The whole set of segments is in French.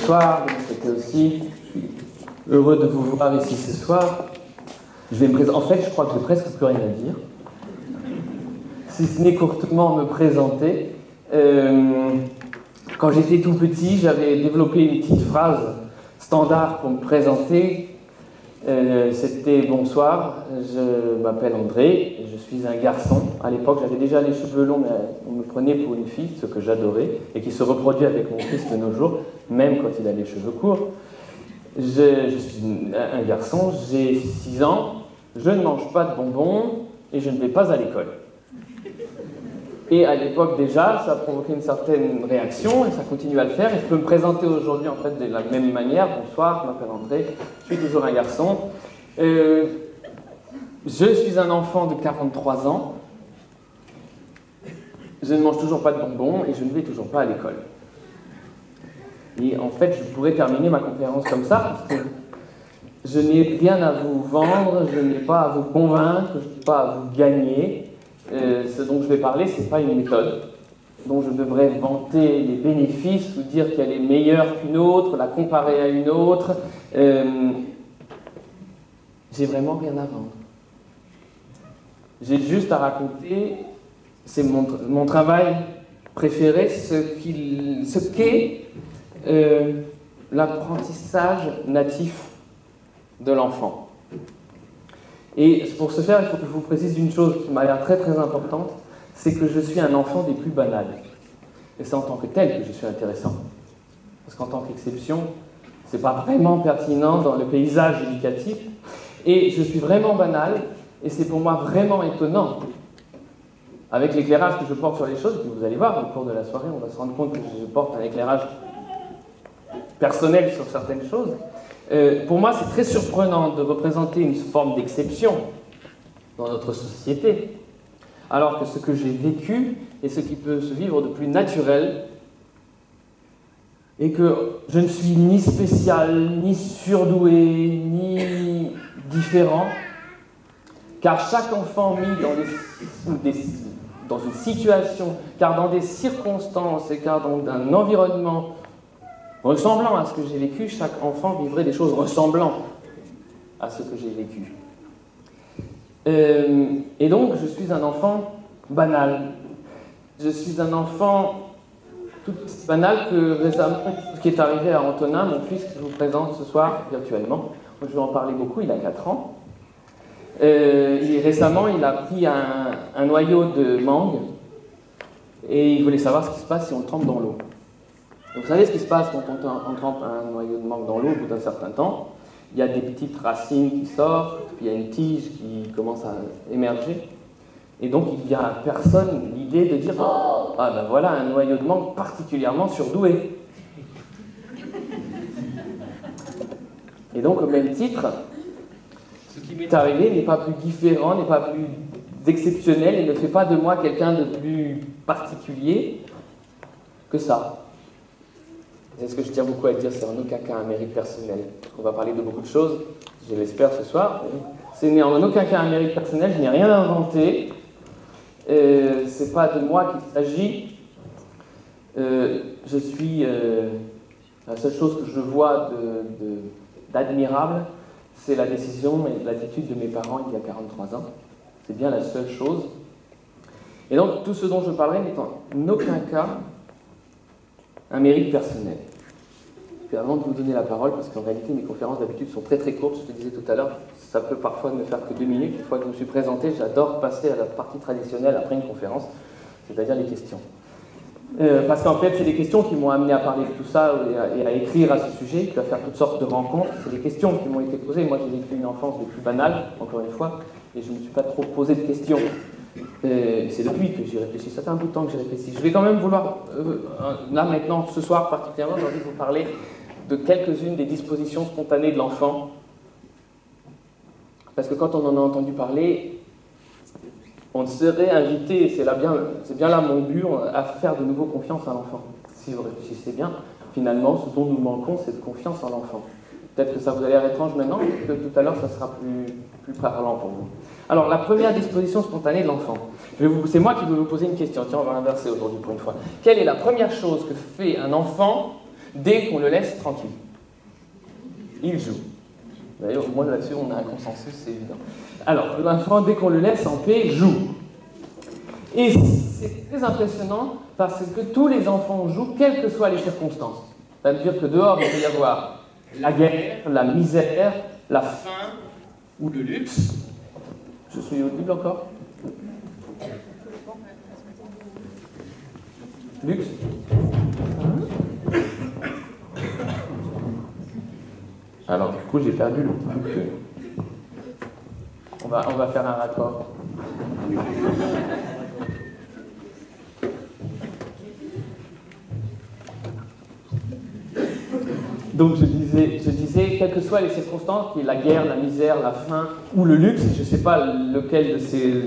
bonsoir, c'était aussi heureux de vous voir ici ce soir. Je vais me présenter. En fait, je crois que j'ai presque plus rien à dire, si ce n'est courtement me présenter. Quand j'étais tout petit, j'avais développé une petite phrase standard pour me présenter. C'était « Bonsoir, je m'appelle André, je suis un garçon ». À l'époque, j'avais déjà les cheveux longs, mais on me prenait pour une fille, ce que j'adorais, et qui se reproduit avec mon fils de nos jours, même quand il a les cheveux courts. Je suis un garçon, j'ai 6 ans, je ne mange pas de bonbons, et je ne vais pas à l'école. Et à l'époque déjà, ça a provoqué une certaine réaction, et ça continue à le faire, et je peux me présenter aujourd'hui en fait de la même manière. Bonsoir, je m'appelle André, je suis toujours un garçon. Je suis un enfant de 43 ans, je ne mange toujours pas de bonbons, et je ne vais toujours pas à l'école. Et en fait, je pourrais terminer ma conférence comme ça, parce que je n'ai rien à vous vendre, je n'ai pas à vous convaincre, je n'ai pas à vous gagner. Ce dont je vais parler, ce n'est pas une méthode dont je devrais vanter les bénéfices ou dire qu'elle est meilleure qu'une autre, la comparer à une autre. J'ai vraiment rien à vendre. J'ai juste à raconter, c'est mon travail préféré, ce qu'est l'apprentissage natif de l'enfant. Et pour ce faire, il faut que je vous précise une chose qui m'a l'air très très importante, c'est que je suis un enfant des plus banals. Et c'est en tant que tel que je suis intéressant. Parce qu'en tant qu'exception, c'est pas vraiment pertinent dans le paysage éducatif. Et je suis vraiment banal, et c'est pour moi vraiment étonnant. Avec l'éclairage que je porte sur les choses, que vous allez voir au cours de la soirée, on va se rendre compte que je porte un éclairage personnel sur certaines choses. Pour moi, c'est très surprenant de représenter une forme d'exception dans notre société, alors que ce que j'ai vécu est ce qui peut se vivre de plus naturel, et que je ne suis ni spécial, ni surdoué, ni différent, car chaque enfant mis dans une situation, car dans des circonstances, et car dans un environnement ressemblant à ce que j'ai vécu, chaque enfant vivrait des choses ressemblant à ce que j'ai vécu. Et donc, je suis un enfant banal. Je suis un enfant tout banal que récemment, ce qui est arrivé à Antonin, mon fils que je vous présente ce soir virtuellement. Je vais en parler beaucoup, il a 4 ans. Récemment, il a pris un noyau de mangue et il voulait savoir ce qui se passe si on le trempe dans l'eau. Vous savez ce qui se passe quand on trempe un noyau de mangue dans l'eau au bout d'un certain temps? Il y a des petites racines qui sortent, puis il y a une tige qui commence à émerger. Et donc il n'y a à personne l'idée de dire « Oh, ah ben voilà un noyau de mangue particulièrement surdoué ». Et donc au même titre, ce qui m'est arrivé n'est pas plus différent, n'est pas plus exceptionnel et ne fait pas de moi quelqu'un de plus particulier que ça. C'est ce que je tiens beaucoup à dire, c'est en aucun cas un mérite personnel. On va parler de beaucoup de choses, je l'espère ce soir. Ce n'est en aucun cas un mérite personnel, je n'ai rien inventé. C'est pas de moi qu'il s'agit. Je suis... la seule chose que je vois d'admirable, c'est la décision et l'attitude de mes parents il y a 43 ans. C'est bien la seule chose. Et donc, tout ce dont je parlerai n'est en aucun cas un mérite personnel. Puis avant de vous donner la parole, parce qu'en réalité mes conférences d'habitude sont très très courtes, je te disais tout à l'heure, ça peut parfois ne faire que 2 minutes. Une fois que je me suis présenté, j'adore passer à la partie traditionnelle après une conférence, c'est-à-dire les questions. Parce qu'en fait, c'est les questions qui m'ont amené à parler de tout ça et à écrire à ce sujet, puis à faire toutes sortes de rencontres. C'est les questions qui m'ont été posées. Moi, j'ai vécu une enfance des plus banales, encore une fois, et je ne me suis pas trop posé de questions. C'est depuis que j'y réfléchis. Ça fait un bout de temps que j'y réfléchis. Je vais quand même vouloir, là maintenant, ce soir particulièrement, j'ai envie de vous parler de quelques-unes des dispositions spontanées de l'enfant. Parce que quand on en a entendu parler, on serait invité, c'est bien là mon but, à faire de nouveau confiance à l'enfant. Si vous réfléchissez bien, finalement, ce dont nous manquons, c'est de confiance en l'enfant. Peut-être que ça vous a l'air étrange maintenant, que tout à l'heure, ça sera plus parlant pour vous. Alors, la première disposition spontanée de l'enfant. C'est moi qui vais vous poser une question. Tiens, on va inverser aujourd'hui pour une fois. Quelle est la première chose que fait un enfant dès qu'on le laisse tranquille. Il joue. D'ailleurs, au moins là-dessus, on a un consensus, c'est évident. Alors, l'enfant, dès qu'on le laisse en paix, joue. Et c'est très impressionnant parce que tous les enfants jouent, quelles que soient les circonstances. C'est-à-dire que dehors, il peut y avoir la guerre, la misère, la faim ou le luxe. Je suis audible encore? Luxe? Alors, du coup, j'ai perdu le truc. On va faire un raccord. Donc je disais, quelles que soient les circonstances, qu'il y ait la guerre, la misère, la faim ou le luxe, je ne sais pas lequel de ces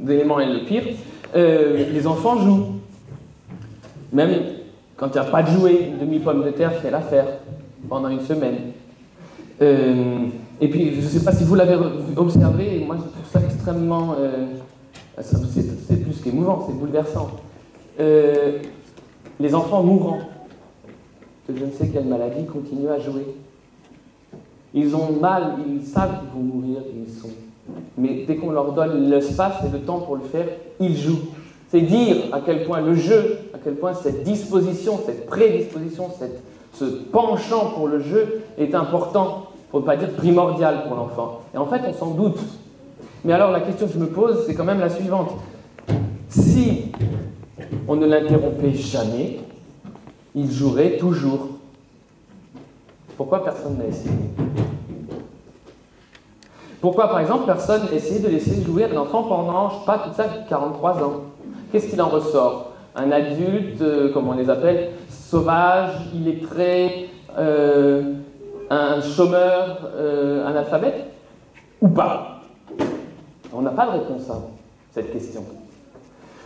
éléments est le pire, les enfants jouent. Même quand il n'y a pas de jouet, une demi-pomme de terre fait l'affaire pendant une semaine. Et puis, je ne sais pas si vous l'avez observé, et moi je trouve ça extrêmement... c'est plus qu'émouvant, c'est bouleversant. Les enfants mourants de je ne sais quelle maladie continuent à jouer. Ils ont mal, ils savent qu'ils vont mourir, mais dès qu'on leur donne l'espace et le temps pour le faire, ils jouent. C'est dire à quel point le jeu, à quel point cette disposition, cette prédisposition, ce penchant pour le jeu est important, pour ne pas dire primordial pour l'enfant. Et en fait, on s'en doute. Mais alors, la question que je me pose, c'est quand même la suivante. Si on ne l'interrompait jamais, il jouerait toujours. Pourquoi personne n'a essayé? Pourquoi, par exemple, personne n'a essayé de laisser jouer un enfant pendant, je ne sais pas, tout ça, 43 ans? Qu'est-ce qu'il en ressort? Un adulte, comment on les appelle, sauvage, illettré, un chômeur, un analphabète? Ou pas? On n'a pas de réponse à cette question.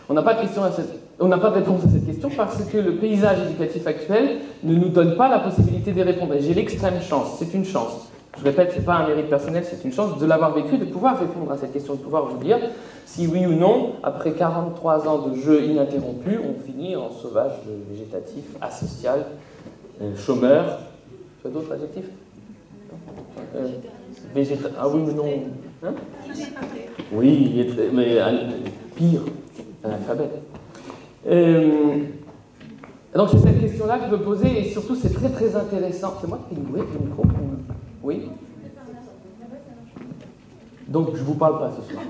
On n'a pas de réponse à cette question parce que le paysage éducatif actuel ne nous donne pas la possibilité d'y répondre. Et j'ai l'extrême chance, c'est une chance. Je répète, ce n'est pas un mérite personnel, c'est une chance de l'avoir vécu, de pouvoir répondre à cette question, de pouvoir vous dire si oui ou non, après 43 ans de jeu ininterrompu, on finit en sauvage végétatif, asocial, chômeur. Tu as d'autres adjectifs? Ah oui, mais non. Hein? Oui, mais pire, analphabète. Donc c'est cette question-là que je veux poser, et surtout c'est très très intéressant. C'est moi qui ai loué le micro? Oui. Donc je ne vous parle pas ce soir.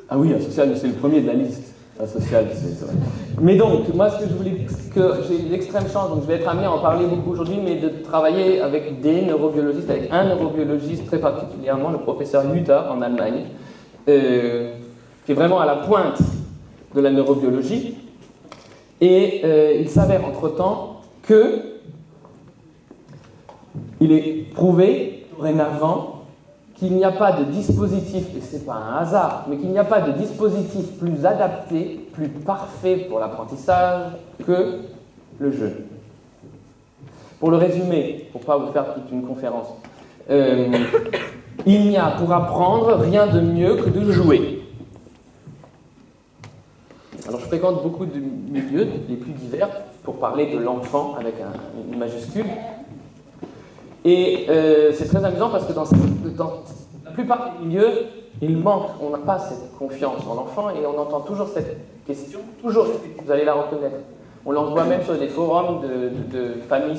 Ah oui, asocial, c'est le premier de la liste. Asocial, c'est vrai. Mais donc, moi, ce que je voulais, que j'ai l'extrême chance, donc je vais être amené à en parler beaucoup aujourd'hui, mais de travailler avec des neurobiologistes, avec un neurobiologiste très particulièrement, le professeur Luther en Allemagne, qui est vraiment à la pointe de la neurobiologie. Et il s'avère entre-temps que il est prouvé dorénavant qu'il n'y a pas de dispositif, et ce n'est pas un hasard, mais qu'il n'y a pas de dispositif plus adapté, plus parfait pour l'apprentissage que le jeu. Pour le résumer, pour ne pas vous faire toute une conférence, il n'y a pour apprendre rien de mieux que de jouer. Alors je fréquente beaucoup de milieux, les plus divers, pour parler de l'enfant avec une majuscule. Et c'est très amusant parce que dans la plupart des milieux, il manque, on n'a pas cette confiance en l'enfant et on entend toujours cette question, toujours, vous allez la reconnaître. On l'envoie même sur des forums de familles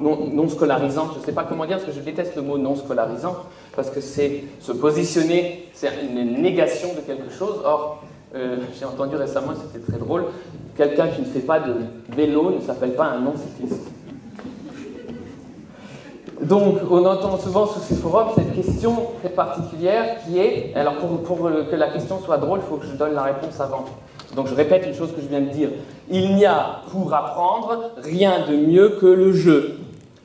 non scolarisants. Je ne sais pas comment dire parce que je déteste le mot non scolarisant parce que c'est se positionner, c'est une négation de quelque chose. Or, j'ai entendu récemment, c'était très drôle, quelqu'un qui ne fait pas de vélo ne s'appelle pas un non-cycliste. Donc, on entend souvent sur ces forums cette question très particulière qui est... Alors, pour que la question soit drôle, il faut que je donne la réponse avant. Donc, je répète une chose que je viens de dire. Il n'y a, pour apprendre, rien de mieux que le jeu.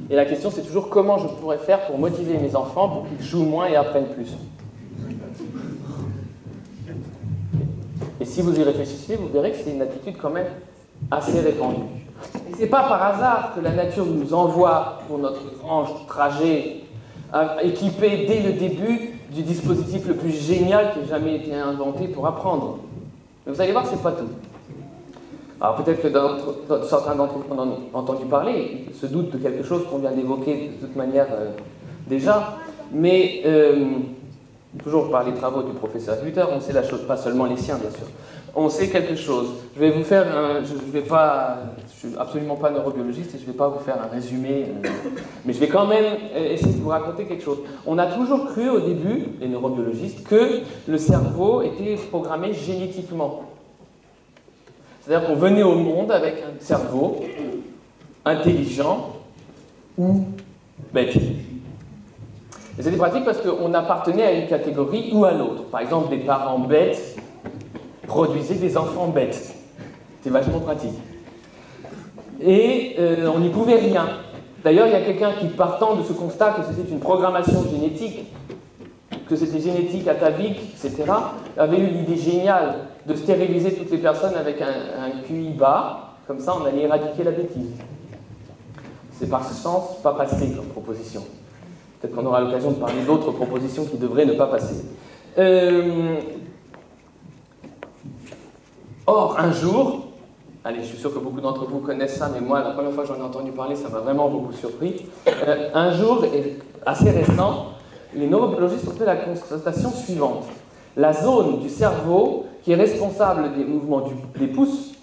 Et la question, c'est toujours comment je pourrais faire pour motiver mes enfants pour qu'ils jouent moins et apprennent plus. Et si vous y réfléchissez, vous verrez que c'est une attitude quand même assez répandue. Et c'est pas par hasard que la nature nous envoie pour notre grand trajet équipé dès le début du dispositif le plus génial qui ait jamais été inventé pour apprendre. Mais vous allez voir, c'est pas tout. Alors peut-être que certains d'entre vous en ont entendu parler, ils se doutent de quelque chose qu'on vient d'évoquer de toute manière déjà, mais toujours par les travaux du professeur Hutter, on sait la chose, pas seulement les siens bien sûr. On sait quelque chose. Je vais vous faire je suis absolument pas neurobiologiste et je ne vais pas vous faire un résumé, mais je vais quand même essayer de vous raconter quelque chose. On a toujours cru au début, les neurobiologistes, que le cerveau était programmé génétiquement. C'est-à-dire qu'on venait au monde avec un cerveau intelligent ou bête. Et c'était pratique parce qu'on appartenait à une catégorie ou à l'autre. Par exemple, des parents bêtes produisaient des enfants bêtes. C'est vachement pratique. Et on n'y pouvait rien. D'ailleurs, il y a quelqu'un qui, partant de ce constat que c'était une programmation génétique, que c'était génétique, atavique, etc., avait eu l'idée géniale de stériliser toutes les personnes avec un QI bas, comme ça on allait éradiquer la bêtise. C'est par ce sens pas passé comme proposition. Peut-être qu'on aura l'occasion de parler d'autres propositions qui devraient ne pas passer. Or, un jour, allez, je suis sûr que beaucoup d'entre vous connaissent ça, mais moi, la première fois que j'en ai entendu parler, ça m'a vraiment beaucoup surpris. Un jour, et assez récent, les neurobiologistes ont fait la constatation suivante. La zone du cerveau qui est responsable des mouvements des pouces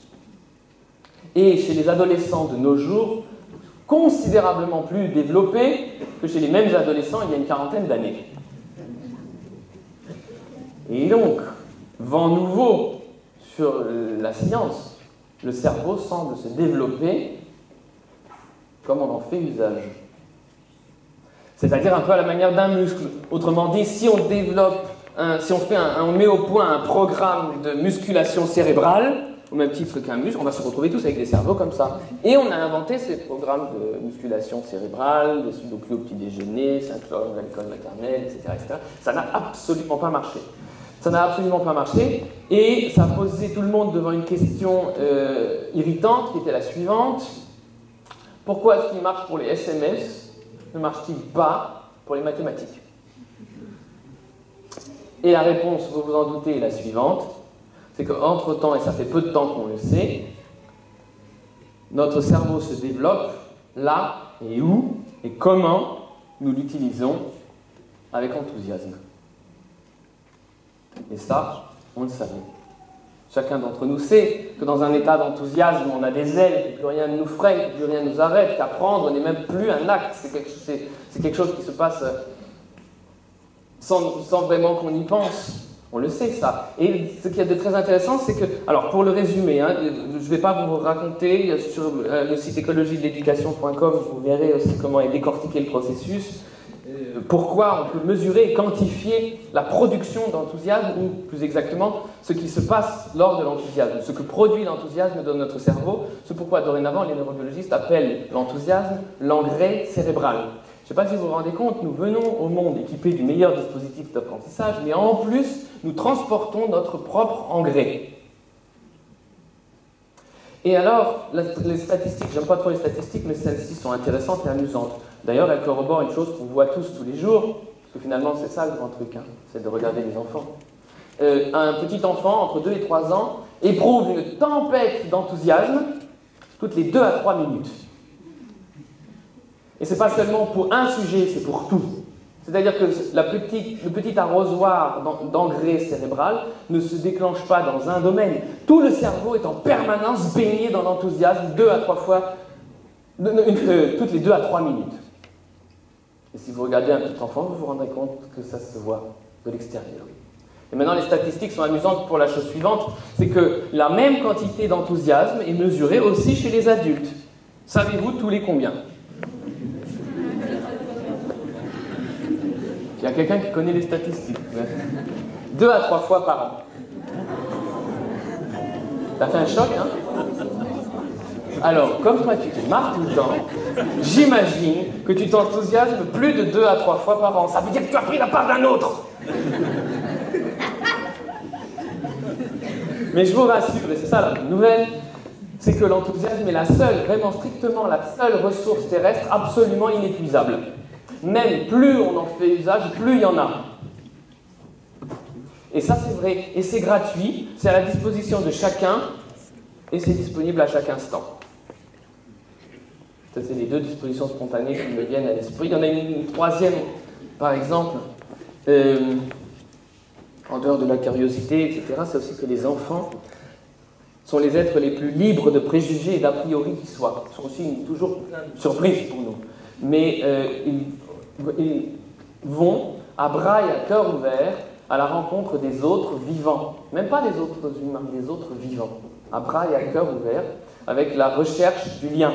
est, chez les adolescents de nos jours, considérablement plus développée que chez les mêmes adolescents il y a une quarantaine d'années. Et donc, vent nouveau sur la science, le cerveau semble se développer comme on en fait usage. C'est-à-dire un peu à la manière d'un muscle. Autrement dit, si on développe, on met au point un programme de musculation cérébrale, au même titre qu'un muscle, on va se retrouver tous avec des cerveaux comme ça. Et on a inventé ces programmes de musculation cérébrale, des sudoku au petit déjeuner, 5 heures à l'école maternelle, etc., etc. Ça n'a absolument pas marché. Ça n'a absolument pas marché, et ça a posé tout le monde devant une question irritante, qui était la suivante. Pourquoi est-ce qu'il marche pour les SMS, ne marche-t-il pas pour les mathématiques? Et la réponse, vous vous en doutez, est la suivante. C'est qu'entre-temps, et ça fait peu de temps qu'on le sait, notre cerveau se développe là et où et comment nous l'utilisons avec enthousiasme. Et ça, on le savait. Chacun d'entre nous sait que dans un état d'enthousiasme, on a des ailes, que plus rien ne nous freine, que plus rien ne nous arrête, qu'apprendre n'est même plus un acte, c'est quelque chose qui se passe sans vraiment qu'on y pense. On le sait, ça. Et ce qu'il y a de très intéressant, c'est que... Alors, pour le résumer, je ne vais pas vous raconter, sur le site écologie-de-l'éducation.com, vous verrez aussi comment est décortiqué le processus, pourquoi on peut mesurer et quantifier la production d'enthousiasme, ou plus exactement, ce qui se passe lors de l'enthousiasme, ce que produit l'enthousiasme dans notre cerveau, ce pourquoi dorénavant les neurobiologistes appellent l'enthousiasme l'engrais cérébral. Je ne sais pas si vous vous rendez compte, nous venons au monde équipés du meilleur dispositif d'apprentissage, mais en plus, nous transportons notre propre engrais. Et alors, les statistiques, j'aime pas trop les statistiques, mais celles-ci sont intéressantes et amusantes. D'ailleurs, elles corroborent une chose qu'on voit tous les jours, parce que finalement, c'est ça le grand truc, c'est de regarder les enfants. Un petit enfant, entre 2 et 3 ans, éprouve une tempête d'enthousiasme toutes les 2 à 3 minutes. Et c'est pas seulement pour un sujet, c'est pour tout. C'est-à-dire que le petit arrosoir d'engrais cérébral ne se déclenche pas dans un domaine. Tout le cerveau est en permanence baigné dans l'enthousiasme 2 à 3 fois, toutes les 2 à 3 minutes. Et si vous regardez un petit enfant, vous vous rendrez compte que ça se voit de l'extérieur. Et maintenant, les statistiques sont amusantes pour la chose suivante, c'est que la même quantité d'enthousiasme est mesurée aussi chez les adultes. Savez-vous tous les combien? Il y a quelqu'un qui connaît les statistiques. 2 à 3 fois par an. Ça fait un choc, hein? Alors, comme toi tu te marres tout le temps, j'imagine que tu t'enthousiasmes plus de 2 à 3 fois par an. Ça veut dire que tu as pris la part d'un autre. Mais je vous rassure, et c'est ça la bonne nouvelle, c'est que l'enthousiasme est la seule, vraiment strictement la seule ressource terrestre absolument inépuisable. Même plus on en fait usage, plus il y en a. Et ça c'est vrai, et c'est gratuit, c'est à la disposition de chacun, et c'est disponible à chaque instant. Ça, c'est les deux dispositions spontanées qui me viennent à l'esprit. Il y en a une troisième, par exemple, en dehors de la curiosité, etc., c'est aussi que les enfants sont les êtres les plus libres de préjugés et d'a priori qui soient. Ils sont aussi toujours plein de surprises pour nous. Mais ils vont à bras et à cœur ouvert à la rencontre des autres vivants. Même pas des autres humains, des autres vivants. À bras et à cœur ouvert, avec la recherche du lien.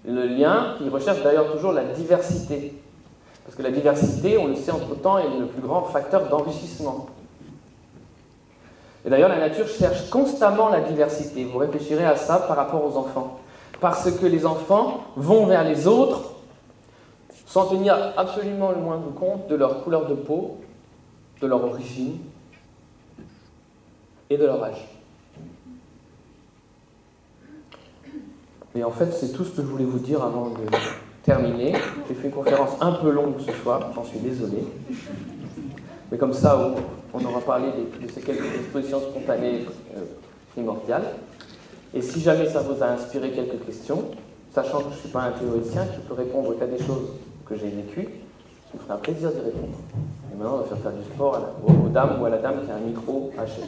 Le lien qui recherche d'ailleurs toujours la diversité. Parce que la diversité, on le sait entre-temps, est le plus grand facteur d'enrichissement. Et d'ailleurs, la nature cherche constamment la diversité. Vous réfléchirez à ça par rapport aux enfants. Parce que les enfants vont vers les autres sans tenir absolument le moindre compte de leur couleur de peau, de leur origine et de leur âge. Et en fait, c'est tout ce que je voulais vous dire avant de terminer. J'ai fait une conférence un peu longue ce soir, j'en suis désolé. Mais comme ça, on aura parlé de ces quelques expositions spontanées primordiales. Et si jamais ça vous a inspiré quelques questions, sachant que je ne suis pas un théoricien qui peut répondre qu'à des choses que j'ai vécues, ça me ferait un plaisir d'y répondre. Et maintenant, on va faire du sport aux dames ou à la dame qui a un micro haché.